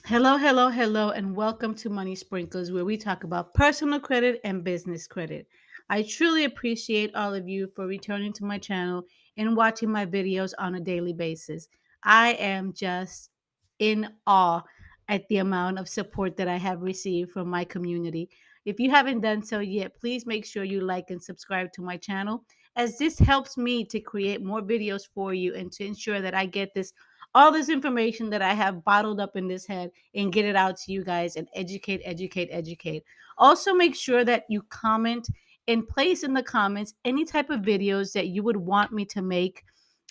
Hello, hello, hello, and welcome to Money Sprinkles, where we talk about personal credit and business credit. I truly appreciate all of you for returning to my channel and watching my videos on a daily basis. I am just in awe at the amount of support that I have received from my community. If you haven't done so yet, please make sure you like and subscribe to my channel, as this helps me to create more videos for you and to ensure that I get this all this information that I have bottled up in this head and get it out to you guys and educate, educate, educate. Also, make sure that you comment and place in the comments any type of videos that you would want me to make.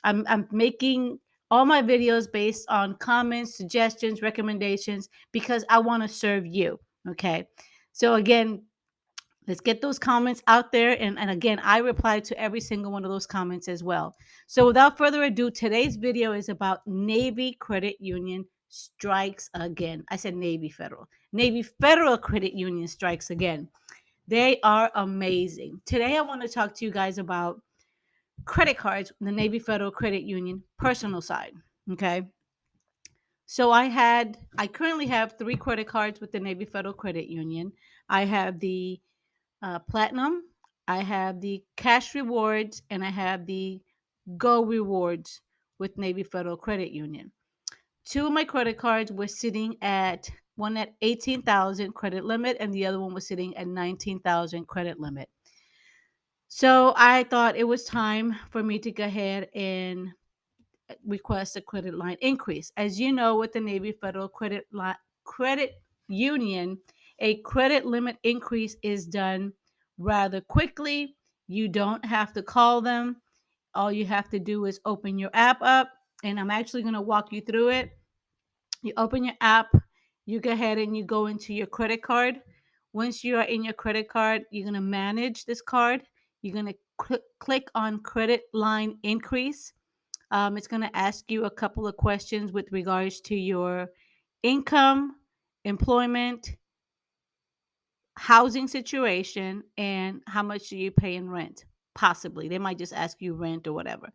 I'm making all my videos based on comments, suggestions, recommendations because I want to serve you. Okay. So, again, let's get those comments out there. And again, I reply to every single one of those comments as well. So without further ado, today's video is about Navy Credit Union strikes again. I said Navy Federal. Navy Federal Credit Union strikes again. They are amazing. Today, I want to talk to you guys about credit cards, the Navy Federal Credit Union personal side. Okay. So I currently have three credit cards with the Navy Federal Credit Union. I have the Platinum, I have the Cash Rewards, and I have the Go Rewards with Navy Federal Credit Union. Two of my credit cards were sitting at one at 18,000 credit limit and the other one was sitting at 19,000 credit limit. So I thought it was time for me to go ahead and request a credit line increase. As you know, with the Navy Federal Credit Union, a credit limit increase is done rather quickly. You don't have to call them. All you have to do is open your app up, and I'm actually going to walk you through it. You open your app, you go ahead and you go into your credit card. Once you are in your credit card, you're going to manage this card. You're going to click on credit line increase. It's going to ask you a couple of questions with regards to your income, employment, housing situation, and how much do you pay in rent. Possibly. They might just ask you rent or whatever.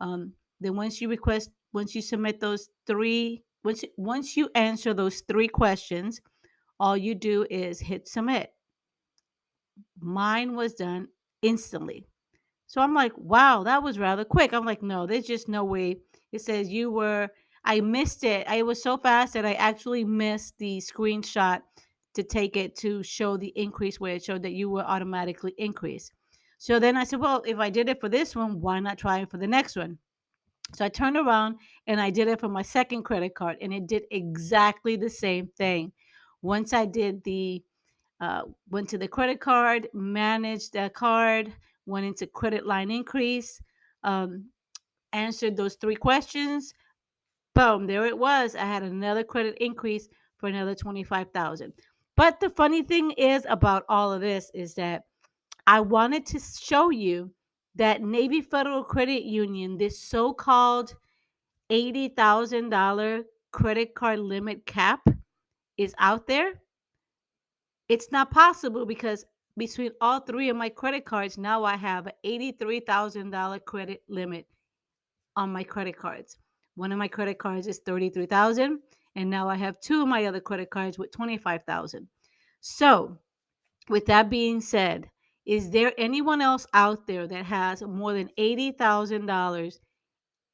Then once you submit those three, once you answer those three questions, all you do is hit submit. Mine was done instantly. So I'm like, wow, that was rather quick. I'm like, no, there's just no way. It says I missed it. I was so fast that I actually missed the screenshot to take it to show the increase where it showed that you were automatically increased. So then I said, well, if I did it for this one, why not try it for the next one? So I turned around and I did it for my second credit card, and it did exactly the same thing. Once I did went to the credit card, managed that card, went into credit line increase, um, answered those three questions. Boom, there it was. I had another credit increase for another 25,000. But the funny thing is about all of this is that I wanted to show you that Navy Federal Credit Union, this so-called $80,000 credit card limit cap, is out there. It's not possible because between all three of my credit cards, now I have an $83,000 credit limit on my credit cards. One of my credit cards is 33,000, and now I have two of my other credit cards with 25,000. So, with that being said, is there anyone else out there that has more than $80,000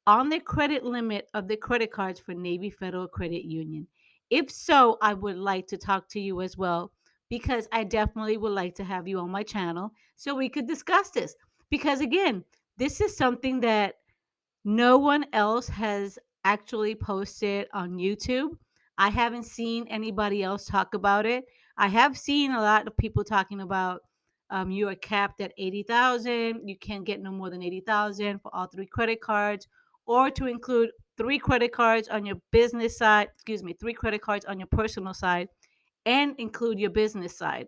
on the credit limit of the credit cards for Navy Federal Credit Union? If so, I would like to talk to you as well because I definitely would like to have you on my channel so we could discuss this. Because again, this is something that no one else has actually posted on YouTube. I haven't seen anybody else talk about it. I have seen a lot of people talking about you are capped at 80,000. You can't get no more than 80,000 for all three credit cards, or to include three credit cards on your business side, excuse me, three credit cards on your personal side and include your business side.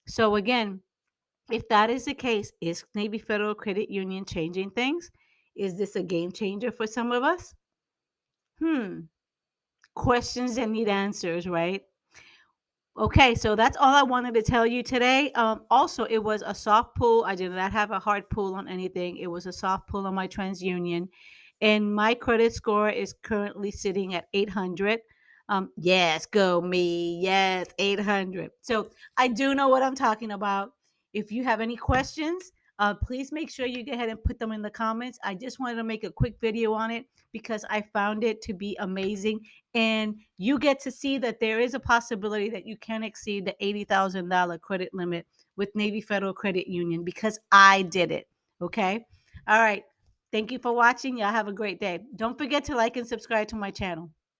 So again, if that is the case, is Navy Federal Credit Union changing things? Is this a game changer for some of us? Hmm. Questions that need answers, right? Okay, so that's all I wanted to tell you today. Also, it was a soft pull. I did not have a hard pull on anything. It was a soft pull on my TransUnion, and my credit score is currently sitting at 800. Yes, go me. Yes, 800. So I do know what I'm talking about. If you have any questions, please make sure you go ahead and put them in the comments. I just wanted to make a quick video on it because I found it to be amazing. And you get to see that there is a possibility that you can exceed the $80,000 credit limit with Navy Federal Credit Union because I did it. Okay. All right. Thank you for watching. Y'all have a great day. Don't forget to like and subscribe to my channel.